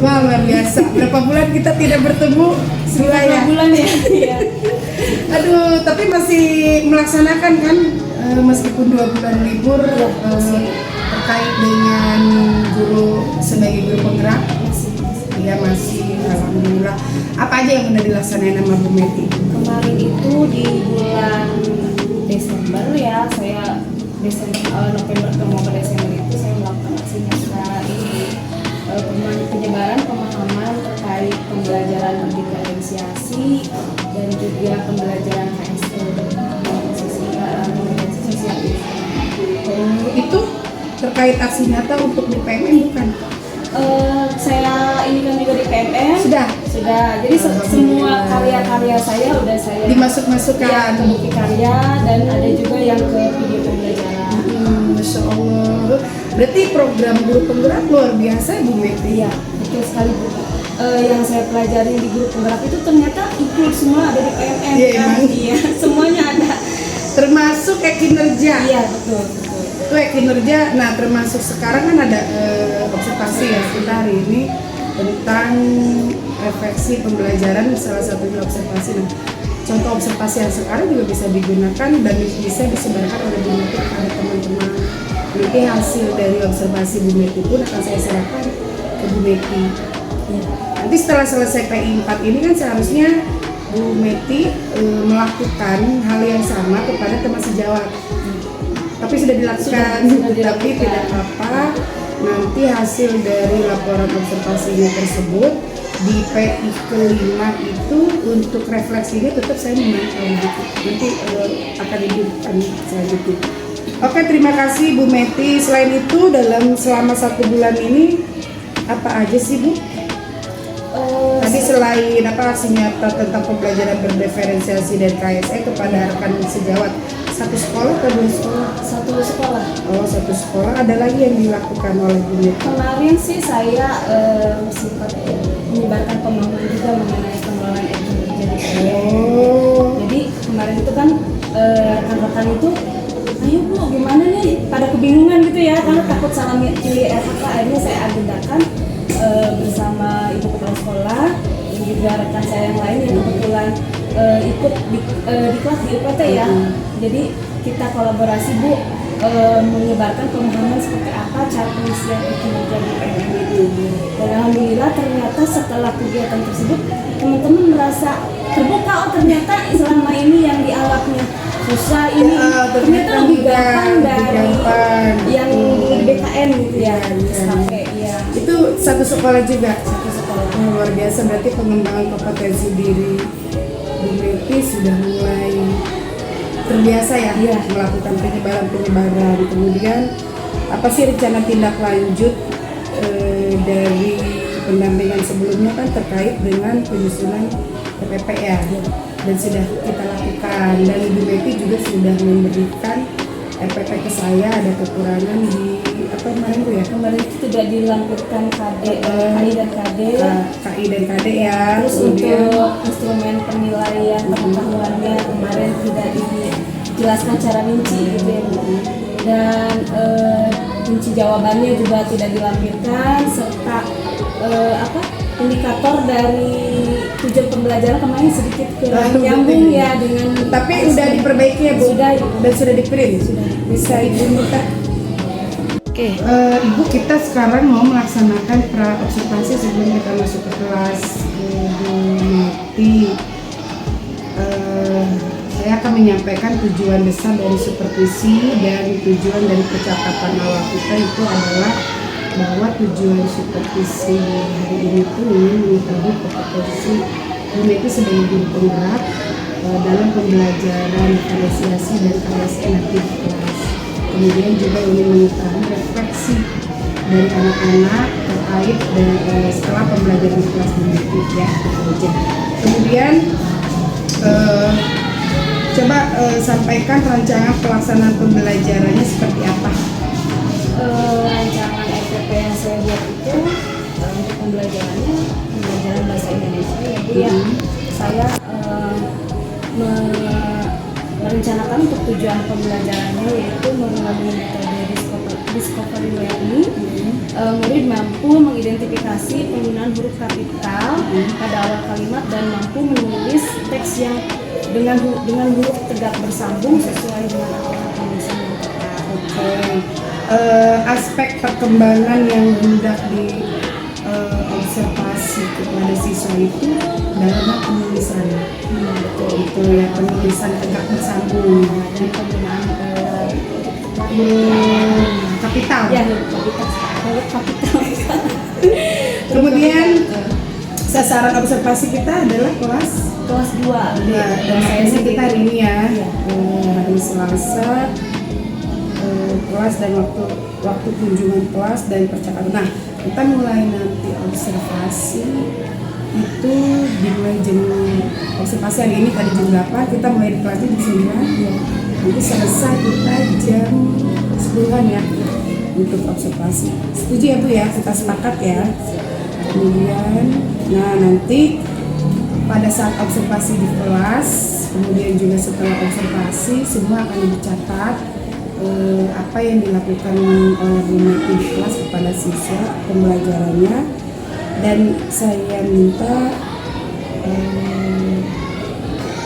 Wah, luar biasa. Berapa bulan kita tidak bertemu? Berapa bulan ya? Iya. Aduh, tapi masih melaksanakan kan meskipun 2 bulan libur terkait dengan guru sebagai guru penggerak. Ya masih, alhamdulillah. Apa aja yang udah dilaksanain sama Bu Meti? Kemarin itu di bulan Desember ya, saya November ke Desember itu saya melakukan aksi nyata ini penyebaran pemahaman terkait pembelajaran berdifferensiasi dan juga pembelajaran HSE kompetensi sosial. Itu terkait aksi nyata untuk di PMN bukan? Saya ini kan juga di PMN Sudah. Jadi semua karya-karya saya udah saya Dimasuk-masukkan ke buku karya dan ada juga yang ke video pembelajaran. Masya Allah. Berarti program guru penggerak luar biasa Bu Meti. Iya, betul sekali Bu. Yang saya pelajari di guru penggerak itu ternyata ikut semua ada di PMN. Iya, kan? emang. Iya, semuanya ada. Termasuk kinerja. Iya, betul. Itu kinerja. Nah, termasuk sekarang kan ada observasi ya kita hari ini tentang refleksi pembelajaran, salah satunya observasi. Nah, contoh observasi yang sekarang juga bisa digunakan dan bisa disebarkan oleh Bu Meti kepada teman-teman. Nanti hasil dari observasi Bu Meti pun akan saya serahkan ke Bu Meti. Ya. Nanti setelah selesai PI 4 ini kan seharusnya Bu Meti melakukan hal yang sama kepada teman sejawat. Tapi sudah dilakukan, tapi tidak apa-apa. Nanti hasil dari laporan observasinya tersebut di PI ke-5 itu untuk refleksinya tetap saya memantau gitu. Nanti akan diberikan selanjutnya. Oke, terima kasih Bu Meti. Selain itu selama 1 bulan ini apa aja sih Bu? Tadi selain aksi nyata tentang pembelajaran berdiferensiasi dan KSE kepada rekan sejawat, 1 sekolah atau 2 sekolah? 1 sekolah. Oh, 1 sekolah. Ada lagi yang dilakukan oleh Bu Meti? Kemarin sih saya sempat menyebarkan pemahaman juga mengenai pengelolaan energi. Jadi kemarin itu kan rekan-rekan itu, ayo Bu, gimana nih? Pada kebingungan gitu ya, karena takut salah pilih RHK. Akhirnya saya agendakan bersama ibu kepala sekolah dan juga rekan saya yang lain yang kebetulan ikut di kelas di UPT ya. Jadi kita kolaborasi Bu, menyebarkan pemahaman seperti apa cara pengisian kinerja di PMN itu. Dan alhamdulillah ternyata setelah kegiatan tersebut teman-teman merasa terbuka, oh ternyata selama ini yang dianggapnya susah ini ternyata lebih gampang dari yang di BKN gitu ya. Ya. Itu 1 sekolah juga? 1 sekolah. Luar biasa, berarti pengembangan kompetensi diri Bu Meti sudah mulai terbiasa ya, melakukan penyebaran. Kemudian apa sih rencana tindak lanjut dari pendampingan sebelumnya kan terkait dengan penyusunan PPP ya, dan sudah kita lakukan, dan Bu Meti juga sudah memberikan PPP ke saya. Ada kekurangan di kemarin tuh ya? Kemarin itu tidak dilampirkan KI dan KD ya. Terus untuk instrumen penilaian pengetahuannya kemarin tidak dijelaskan secara rinci gitu ya. Dan kunci jawabannya juga tidak dilampirkan, serta indikator dari tujuan pembelajaran kemarin sedikit kurang nyambung ya dengan. Tapi udah diperbaiki ya Bu? Sudah di print? Sudah. Bisa Ibu minta? Oke. Ibu, kita sekarang mau melaksanakan pra-observasi sebelum kita masuk ke kelas Bu Meti. Saya akan menyampaikan tujuan besar dari supervisi dan tujuan dari percakapan awal kita itu adalah bahwa tujuan supervisi hari ini itu ingin mengetahui kompetensi Bu Meti sebagai guru penggerak dalam pembelajaran diferensiasi dan KSE nanti di kelas. Kemudian juga ingin mengetahui refleksi dari anak-anak terkait setelah pembelajaran di kelas Bu Meti ya. Kemudian coba sampaikan rancangan pelaksanaan pembelajarannya seperti apa? Rancangan SPP yang saya buat itu untuk pembelajaran bahasa Indonesia ya Bu ya. Saya merencanakan untuk tujuan pembelajarannya yaitu mengenai metode discovery learning, murid mampu mengidentifikasi penggunaan huruf kapital pada awal kalimat dan mampu menulis teks yang dengan huruf tegak bersambung sesuai dengan aturan penulisan yang tepat. Oke. Aspek perkembangan yang hendak diobservasi kepada siswa itu dalam hal penulisan. Betul itu ya, penulisan tegak bersambung Dan penggunaan kapital. ya huruf kapital. Kemudian sasaran observasi kita adalah kelas kelas 2. dan saya kita hari ini ya, Iya. hari Selasa, kelas dan waktu kunjungan kelas dan percakapan. Nah, kita mulai nanti observasi itu dimulai observasi hari ini tadi jam 8, kita mulai di kelasnya jam 9 ya. Nanti selesai kita jam 10-an ya untuk observasi. Setuju ya Bu ya, kita sepakat ya. Kemudian nah nanti pada saat observasi di kelas, kemudian juga setelah observasi semua akan dicatat apa yang dilakukan oleh Bu Meti di kelas kepada siswa pembelajarannya, dan saya minta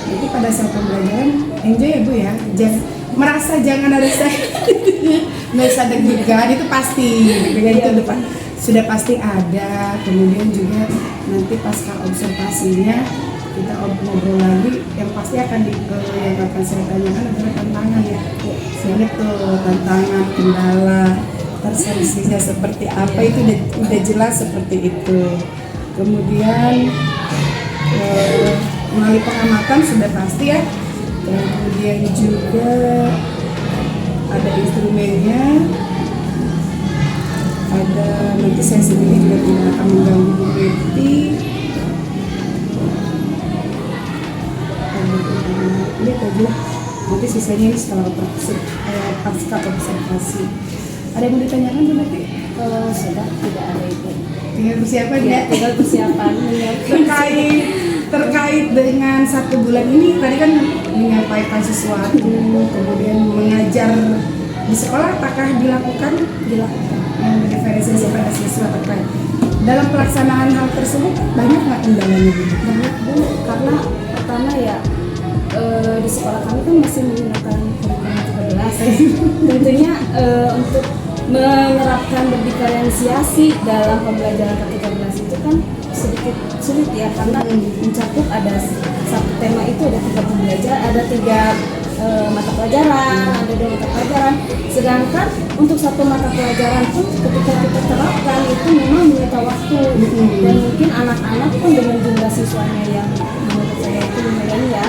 nanti pada saat pembelajaran enjoy ya Bu ya, jangan ada saya nggak usah deg-degan, itu pasti deg-degan itu depan sudah pasti ada. Kemudian juga nanti pasca observasinya kita ngobrol lagi, yang pasti yang akan saya tanyakan adalah tantangan ya. Siapa tuh tantangan, kendala, solusinya seperti apa, itu udah jelas seperti itu. Kemudian melalui pengamatan sudah pasti ya. Kemudian juga ada instrumennya, ada nanti saya sendiri juga tidak akan mengganggu Bu Meti. Ini aja, nanti sisanya ini setelah pasca observasi. Ada yang mau ditanyakan Bu Meti? Sudah tidak ada itu. Tinggal persiapan Ya, ya. tinggal persiapan terkait dengan 1 bulan ini tadi kan menyampaikan sesuatu, kemudian mengajar di sekolah, apakah dilakukan yang diferensiasi pada siswa terkait dalam pelaksanaan hal tersebut? Banyak nggak kendalanya Bu? banyak Bu, karena pertama ya di sekolah kami kan masih menggunakan kurikulum 13. Tentunya untuk menerapkan berdiferensiasi dalam pembelajaran ke-13 itu kan sedikit sulit ya, karena mencakup ada satu tema itu ada 3 pembelajaran, ada 3 mata pelajaran, ada 2 mata pelajaran. Sedangkan untuk satu mata pelajaran pun ketika kita terapkan itu memang menyita waktu, dan mungkin anak-anak pun dengan jumlah siswanya yang menurut saya itu lumayan ya,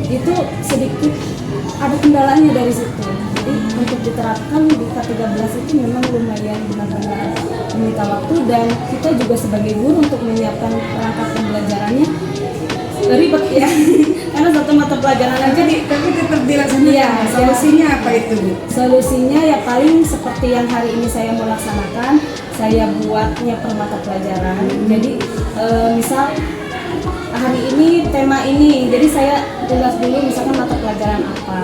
itu sedikit ada kendalanya dari situ. Jadi untuk diterapkan di K13 itu memang lumayan benar-benar menyita waktu, dan kita juga sebagai guru untuk menyiapkan perangkat pembelajarannya ribet ya. Karena satu mata pelajaran aja Tapi tetap dilaksanakan. Iya, Solusinya apa itu Bu? solusinya ya paling seperti yang hari ini saya mau laksanakan, saya buatnya per mata pelajaran. Jadi misal hari ini tema ini, jadi saya tulis dulu misalkan mata pelajaran apa,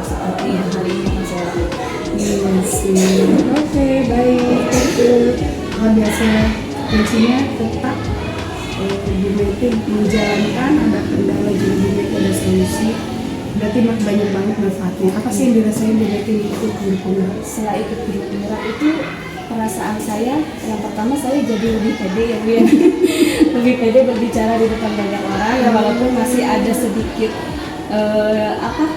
seperti yang hari ini yang saya lakukan. Iya sih. Oke, baik. Itu luar biasa. Kuncinya tetap Bu Meti menjalankan, ada kendala juga Bu Meti ada solusi. Berarti banyak banget manfaatnya. Apa sih yang dirasain Bu Meti ikut guru penggerak? Setelah ikut guru penggerak itu perasaan saya yang pertama, saya jadi lebih pede ya Bu ya. Lebih pede berbicara di depan banyak orang ya, walaupun masih ada sedikit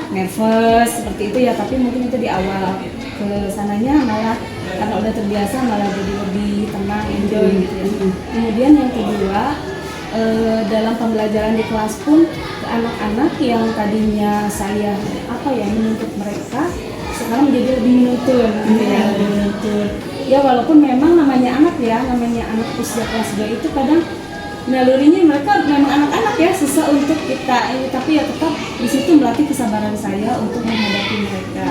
nervous seperti itu ya, tapi mungkin itu di awal. Ke sananya malah karena udah terbiasa malah jadi lebih tenang, enjoy gitu ya. Kemudian yang kedua, dalam pembelajaran di kelas pun anak-anak yang tadinya saya menuntut mereka, sekarang menjadi lebih menuntut gitu ya, lebih menuntut. Ya walaupun memang namanya anak usia kelas 2 itu kadang nalurinya mereka memang anak-anak ya, susah untuk kita ini, tapi ya tetap di situ melatih kesabaran saya untuk menghadapi mereka.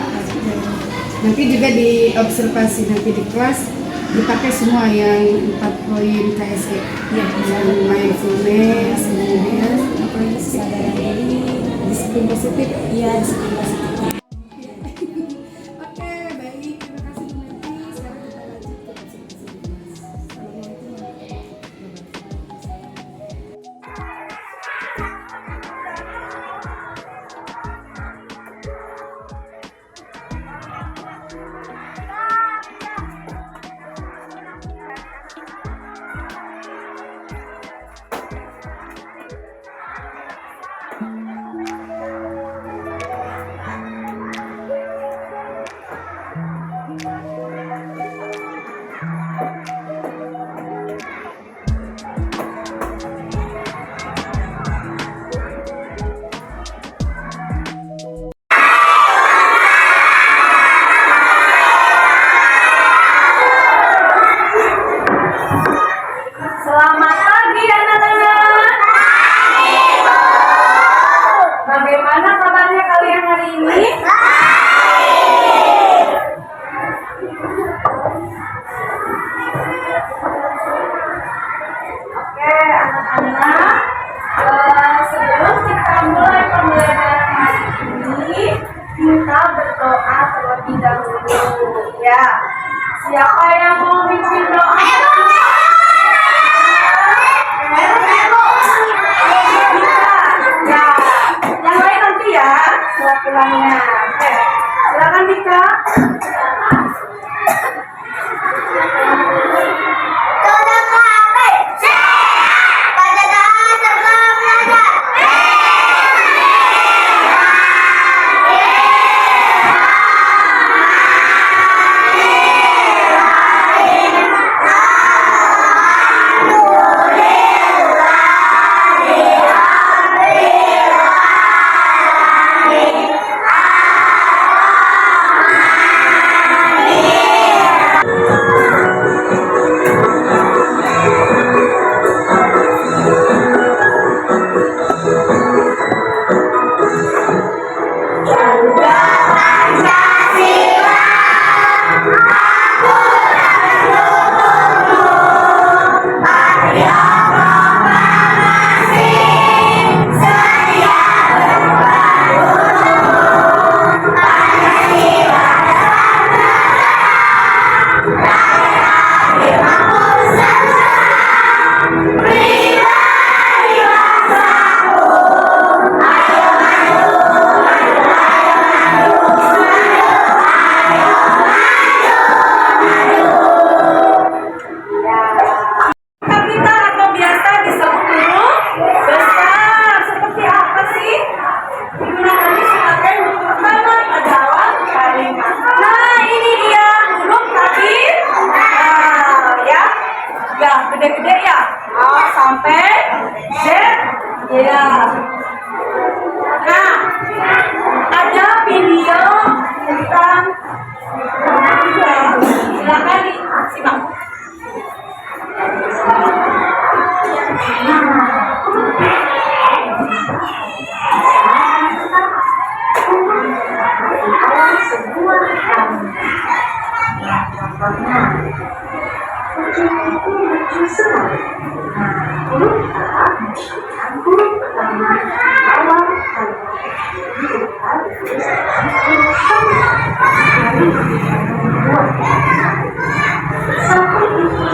Nanti juga di observasi nanti di kelas dipakai semua yang 4 poin KSE ya, yang mindfulness, kemudian apa lagi, Kesadaran diri, disiplin positif. iya disiplin positif. Oke, baik, terima kasih Bu Meti. Siapa yang mau bikin doa? Ya, yang lain nanti ya, setelah pulangnya. Oke, silakan Dika. Kapital atau biasa disebut huruf besar. Seperti apa sih? Digunakan sebagai huruf pertama dalam kalimat. Nah, ini dia huruf kapital ya. Ya, gede-gede ya. A sampai Z. Ya. Nah, ada video tentang silakan disimak.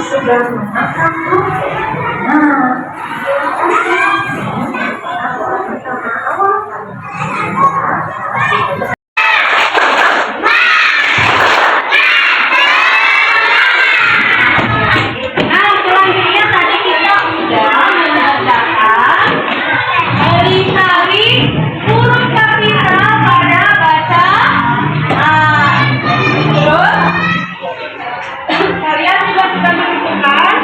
Sudah memakan belum? Nah, Selanjutnya tadi kita sudah mengerjakan hari-hari huruf kapital pada baca A. Terus kalian juga sudah menentukan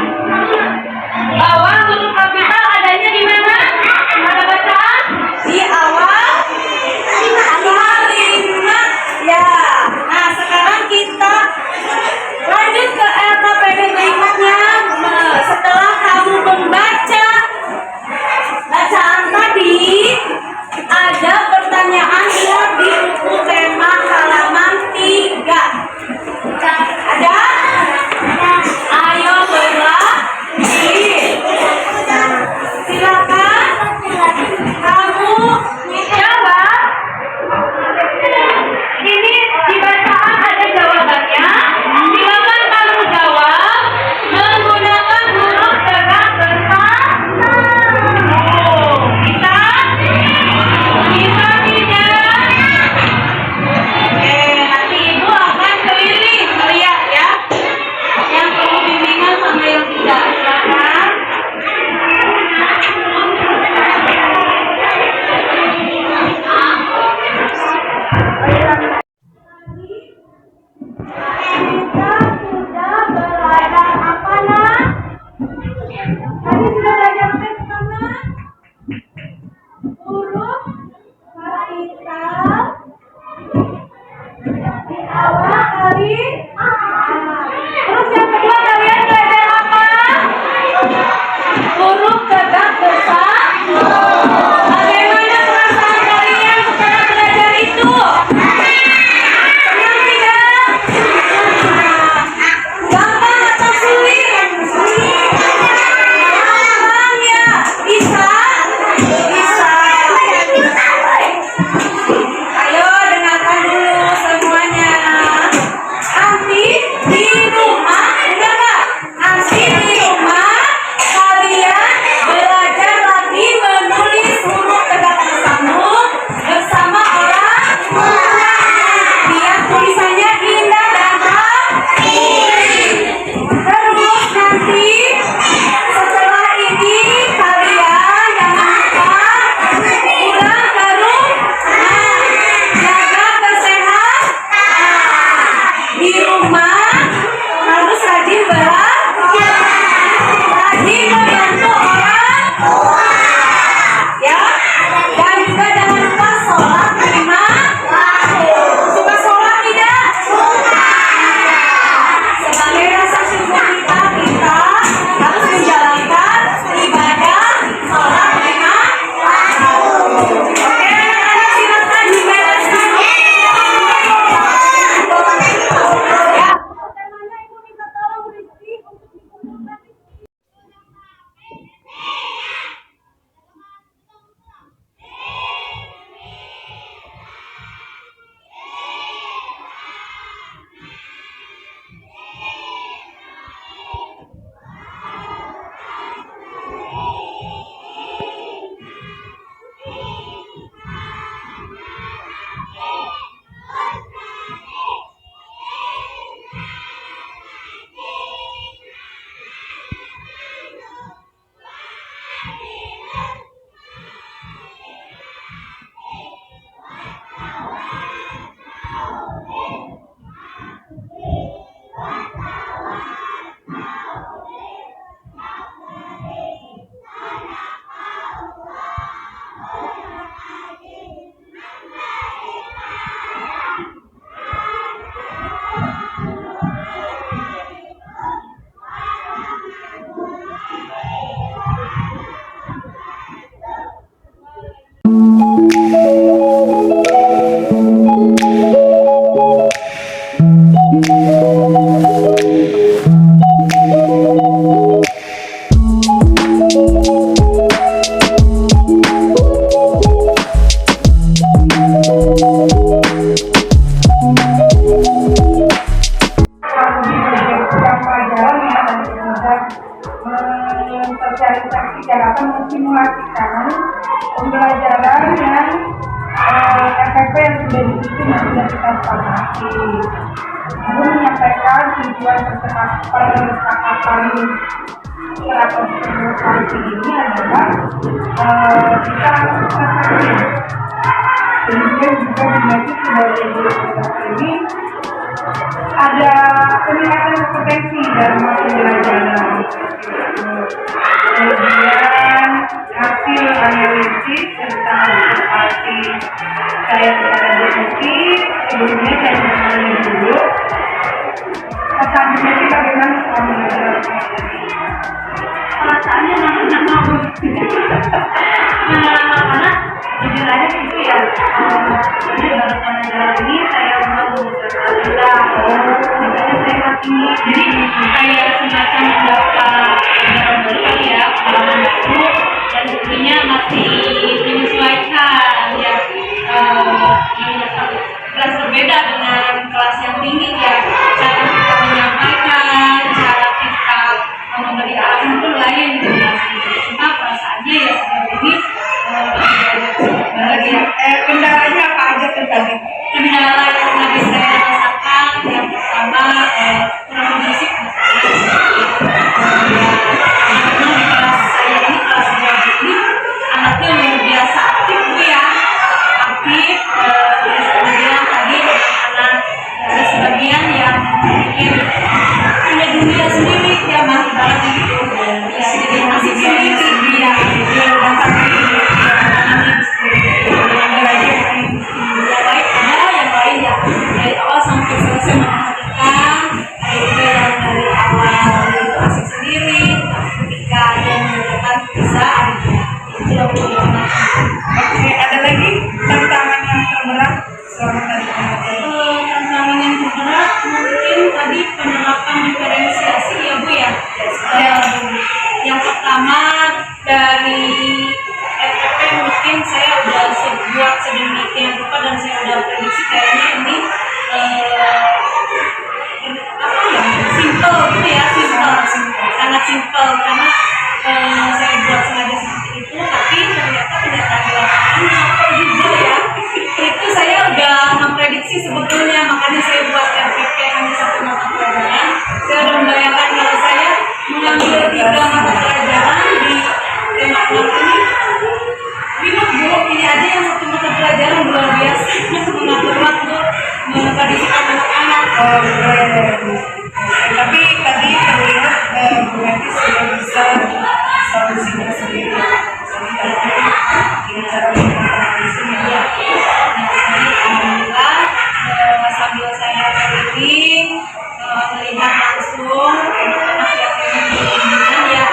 sosialisasi dalam mensimulasikan pembelajaran yang FFP yang sudah dibikin dan sudah kita sepakati. Ibu menyampaikan tujuan persepakatan rapat simulasi ini adalah kita kemudian juga dimensi sebagai guru ini ada peningkatan kompetensi dalam pembelajaran. Kemudian hasil analisis tentang observasi saya kepada Bu Susi, sebelumnya saya mengalami dulu. Pesan Bu Susi bagaimana soal pembelajaran? Perasaannya nama karena jujur aja gitu ya. Ini baru pelajaran ini saya mau mengucapkan makanya saya masih jadi kayak semacam mendaftar pelajaran baru kali ya, pengalaman baru dan tentunya masih menyesuaikan ya. Kelas berbeda dengan kelas yang tinggi ya, cara kita menyampaikan, cara kita memberi arahan itu lain gitu ya. Cuma perasaannya ya sejauh ini Kendalanya apa aja tuh tadi? kendala yang tadi saya rasakan yang pertama kurang berisik karena di kelas saya ini kelas 2 ini anaknya luar biasa aktif Bu ya, aktif. Terus kemudian tadi anak ada sebagian yang mungkin punya dunia sendiri ya Mas, ibaratnya gitu ya, jadi masih sendiri ya dan sampai dari awal sampai selesai memperhatikan, ada juga yang dari awal itu asik sendiri, ketika dia mengerjakan bisa ada itu yang pertama. Oke, ada lagi tantangan yang terberat selama tadi pembelajaran? Tantangan yang terberat mungkin tadi penerapan diferensiasi ya Bu ya. Yang pertama dari FFP mungkin saya udah buat sedemikian rupa dan saya udah prediksi kayaknya ini simple gitu ya, sangat simple karena saya buat sengaja seperti itu, tapi ternyata kenyataan di lapangan apa juga ya, itu saya udah memprediksi sebetulnya, makanya saya buat RPP hanya satu mata pelajaran. Saya udah membayangkan kalau saya mengambil 3 mata pelajaran di tema ini, bingung Bu, ini aja yang satu mata pelajaran luar biasa mengatur waktu, mengkondisikan anak-anak. Tapi tadi terlihat Bu Meti sudah bisa solusinya sendiri. Dengan cara menganalisis ya. Alhamdulillah sambil saya reading melihat langsung anak yang bimbingan ya,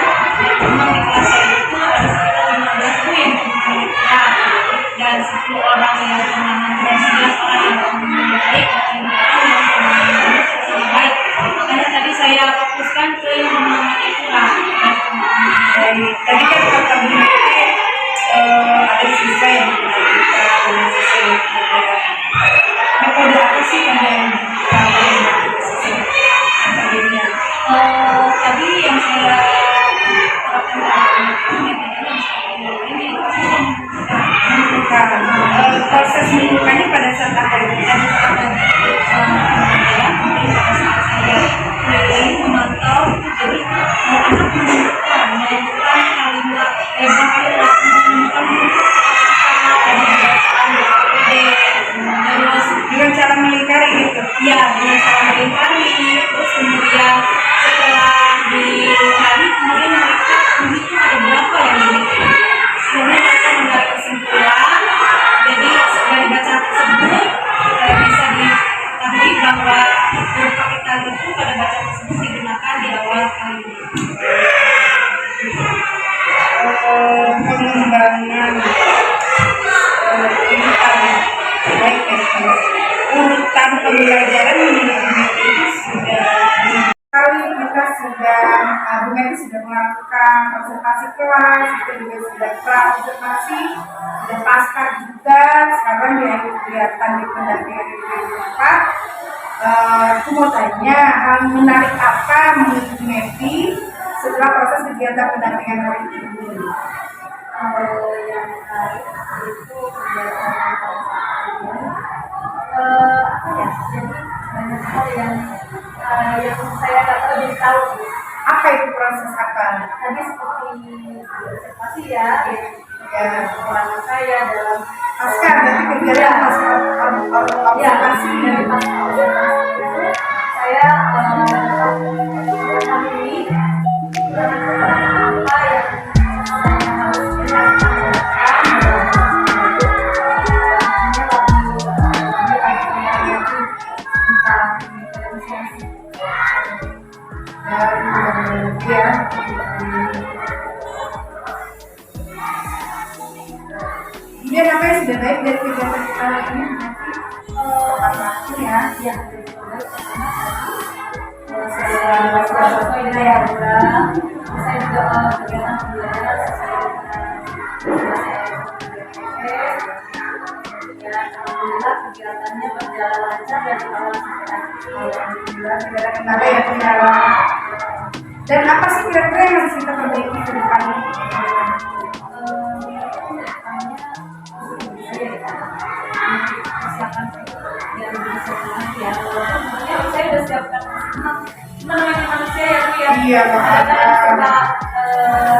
memang di kelas saya itu ada sekitar 15 Bu yang berkebutuhan dan 10 orang yang pemahaman dan 11 orang yang pemahaman baik dan 5 orang yang pemahaman sama baik. Makanya tadi saya fokuskan ke yang pemahamannya kurang dan pemahaman baik. Tadi kan kata Bu Meti ada siswa yang kita metode apa sih yang Tadi yang saya proses menimbulkannya pada saat apa itu? memantau, jadi anak menentukan kalimat Dengan cara melingkari gitu. ya dengan cara melingkari, terus kemudian setelah dilingkari kemudian mereka menghitung ada berapa yang dihitung, kemudian mereka menarik kesimpulan. Jadi dari bacaan tersebut bisa diketahui bahwa huruf kapital itu pada bacaan tersebut digunakan di awal kalimat. Pengembangan ini tadi baik ya, urutan pembelajaran menurut Bu Meti itu sudah kali kita sudah Bu Meti sudah melakukan observasi kelas, kita juga sudah observasi, sudah pasca juga, sekarang di akhir kegiatan di pendampingan di aku mau tanya hal menarik apa menurut Bu Meti setelah proses kegiatan pendampingan hari ini? Kalau yang menarik itu kegiatan apa ya? Jadi banyak hal yang saya nggak tahu jadi tahu. Apa itu proses apa? Tadi seperti observasi ya, Ya, pengalaman saya dalam pasca berarti kegiatan pasca observasi. dari pasca observasi itu saya memahami apa yang saya harus Dan kemudian dia namanya sudah baik dari kegiatan kita ini nanti ya. Saya sesuai dengan yang udah saya juga kegiatan pembelajaran sesuai dengan alhamdulillah kegiatannya berjalan lancar dari awal sampai akhir. Alhamdulillah tidak ada kendala ya kendala. Dan apa sih kira-kira yang harus kita perbaiki ke depannya? Saya udah siapkan namanya manusia ya Bu ya. Iya, Ada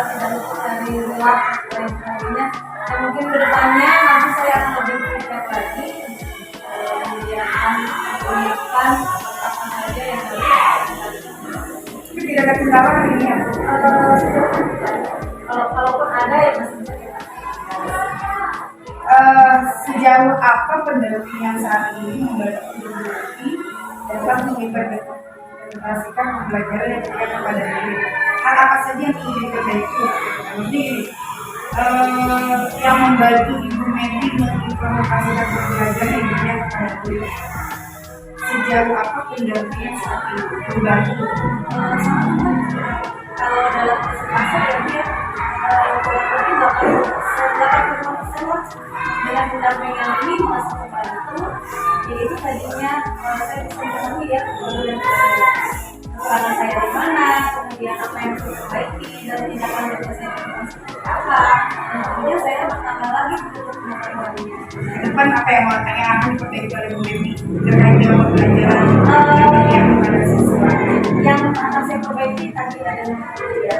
tidak luput dari luar dan sebagainya. Dan mungkin kedepannya nanti saya akan lebih prepare lagi, kemudian akan menyiapkan apa saja yang harus Tapi tidak ada kendala hari ini ya. kalaupun ada ya masih bisa kita. Sejauh apa pendampingan saat ini membantu Ibu dalam mengimplementasikan pembelajaran yang diberikan kepada diri? Hal apa saja yang ingin diperbaiki? Jadi yang membantu Ibu Medi mengimplementasikan pembelajaran yang diberikan kepada diri. Sejauh apa pendampingan saat ini membantu? Kalau dalam presentasi berarti ya kurang lebih 80% dengan pendampingan ini masih membantu. Jadi itu tadinya saya bisa memenuhi ya kemudian kekurangan saya di mana, kemudian apa yang harus diperbaiki dan tindakan dari saya seperti apa. Dan kemudian saya bertambah lagi untuk memperbaiki. Ke depan apa yang akan diperbaiki oleh Bu Medi terkait dengan pembelajaran yang diberikan kepada siswa? Yang akan saya perbaiki tadi adalah ya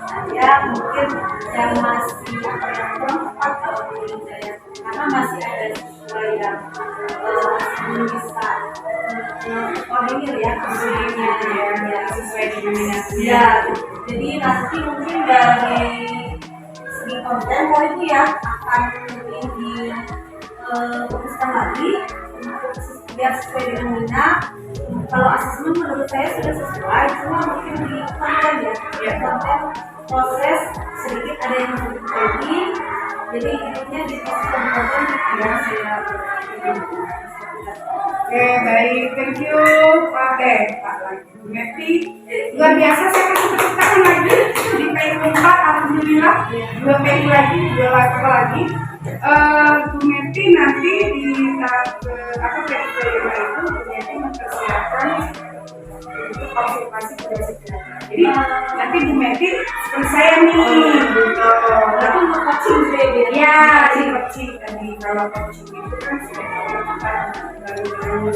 saya mungkin yang masih apa yang kurang tepat kalau menurut saya karena masih ada siswa yang belum bisa koordinir ya ya Sesuai dengan minatnya. ya jadi nanti mungkin dari segi konten itu ya akan lebih fokuskan lagi untuk biar sesuai dengan minat. Kalau asesmen menurut saya sudah sesuai, cuma mungkin di konten ya konten proses sedikit ada yang harus diperbaiki. Jadi intinya di proses konten yang saya Oke, baik, thank you Pak lagi Bu Medi. Luar biasa, saya kasih tepuk tangan lagi di PU 4, alhamdulillah 2 PU lagi, 2 level lagi. Bu Medi nanti di tahap PU kelima itu Bu Medi mempersiapkan untuk observasi kedokteran. Jadi nanti Bu Medi seperti saya nih, tapi untuk coaching saya ya, di coaching tadi kalau coaching itu kan sudah kita baru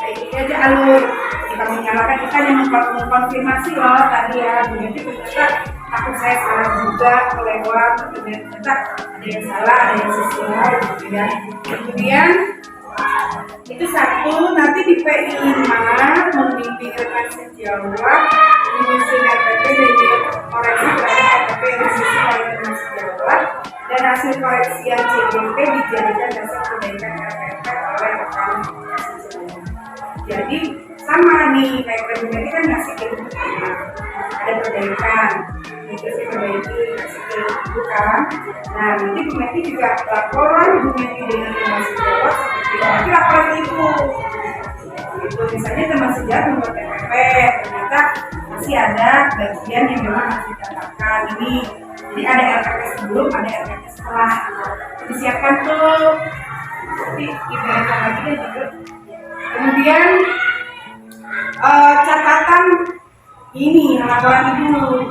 ini aja alur kita menyalakan, kita hanya mengkonfirmasi loh tadi ya, jadi ternyata takut saya salah juga kelewat, ternyata ada yang salah, ada yang sesuai gitu ya. Kemudian itu satu, nanti di PI 5 membimbing rekan sejawat menyusun RPP dan juga koreksi terhadap RPP yang disusun oleh rekan sejawat dan hasil koreksian CGP dijadikan dasar perbaikan RPP oleh rekan sejawat. Jadi sama nih, kayak perbaikan kan ngasih ke ibu ada perbaikan, terus perbaiki ngasih ke ibu kan. Nah nanti Bu Medi juga laporan Bu Medi dengan rekan sejawat seperti laporan ibu. Itu misalnya teman sejawat membuat RPP, ternyata masih ada bagian yang memang harus ditetapkan ini. Jadi ada RPP sebelum, ada RPP setelah. Disiapkan tuh. Jadi diberikan lagi dan juga. Kemudian Ini laporan dulu.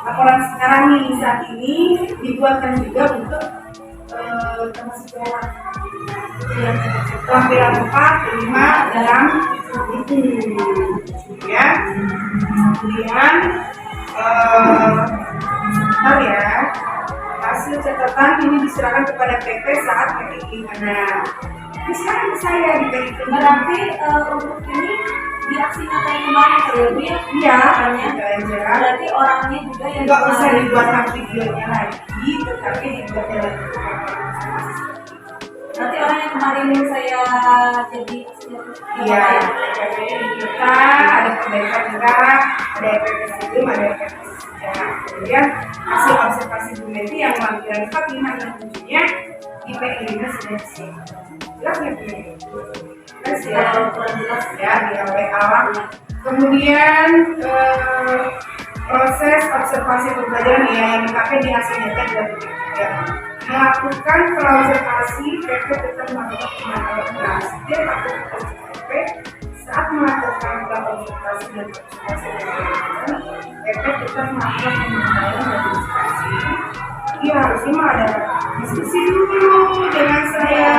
Laporan sekarang nih saat ini dibuatkan juga untuk termasuk lewat lampiran 4, 5 dalam itu ya. Kemudian sebentar ya, hasil catatan ini diserahkan kepada PP saat PP mana. Ini sekarang ke saya diberikan. Berarti untuk ini di aksi nyata yang kemarin ya Bu ya? Iya, Katanya. aja. Berarti orangnya juga yang Nggak usah dibuatkan videonya lagi, tetapi dibuat dalam Nanti orang yang kemarin saya jadi iya, kita ada perbaikan juga, ada efek sebelum, ada efek sesudah. Kemudian hasil observasi Bu Meti yang lampiran 4, 5, dan 7-nya IPI ini sudah siap. Jelas ya Bu? Jelas ya? kurang jelas Ya, di WA. Kemudian proses observasi pembelajaran ya yang dipakai di hasil nyata juga ya. Melakukan observasi PP tetap melakukan pemantauan setiap aktivitas PP saat melakukan observasi dan observasi PP tetap melakukan pemantauan dan observasi. Iya, harusnya mah ada diskusi dulu dengan saya.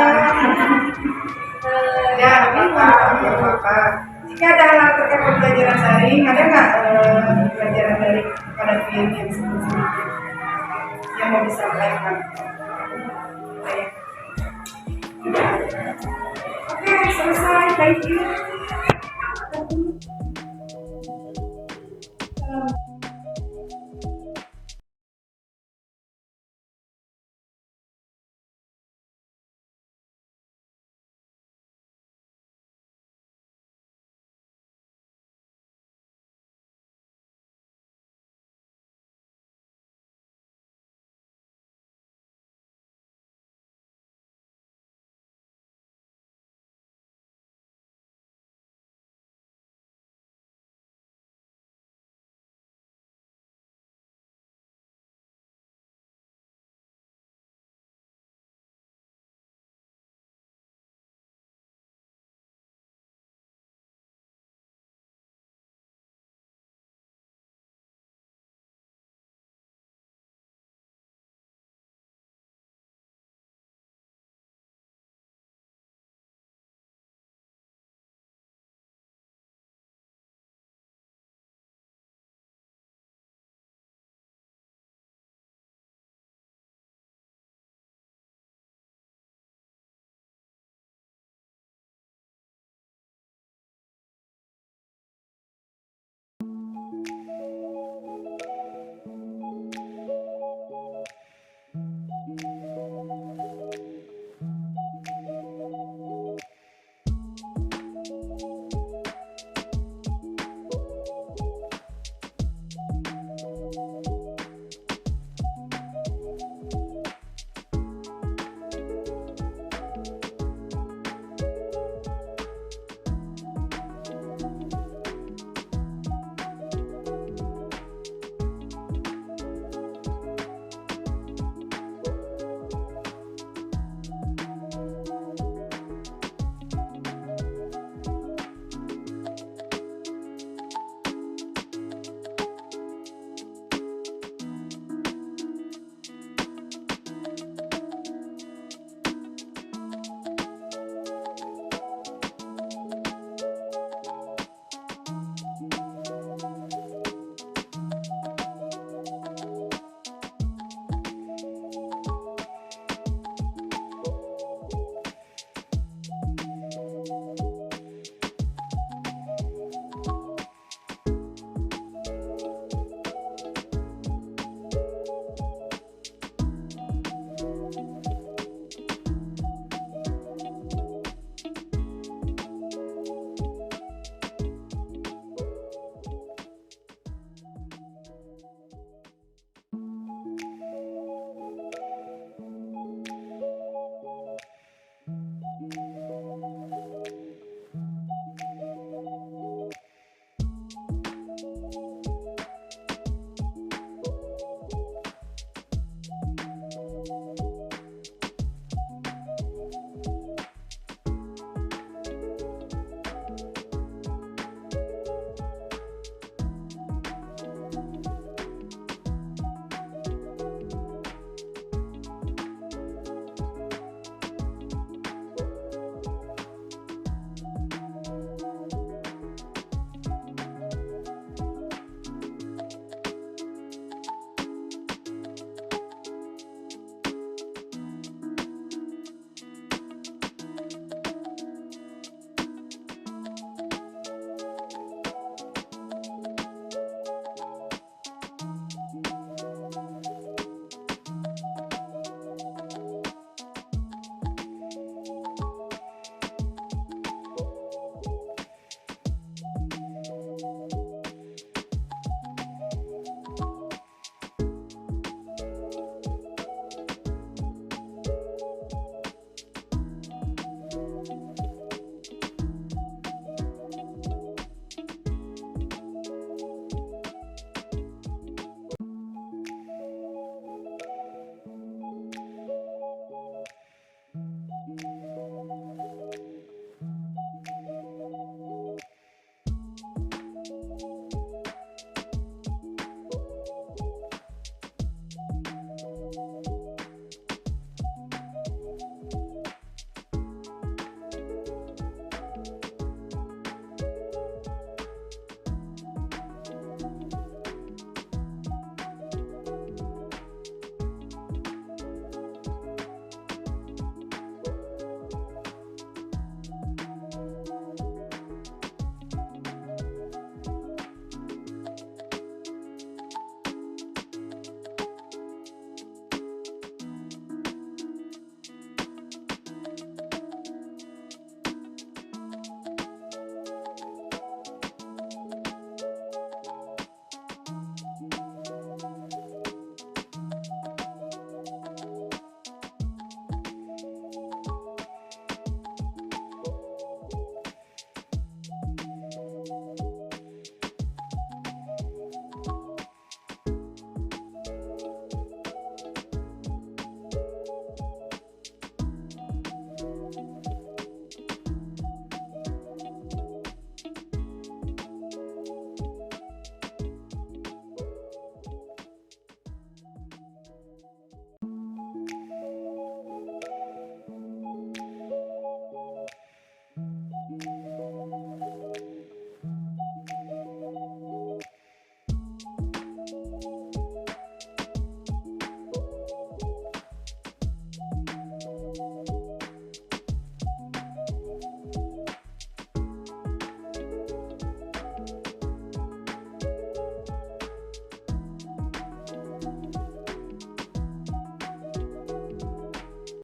Ya, apa-apa. Jika ada hal terkait pembelajaran daring, ada nggak pembelajaran daring pada klien yang sebelumnya yang mau disampaikan? Oke, selesai. Thank you.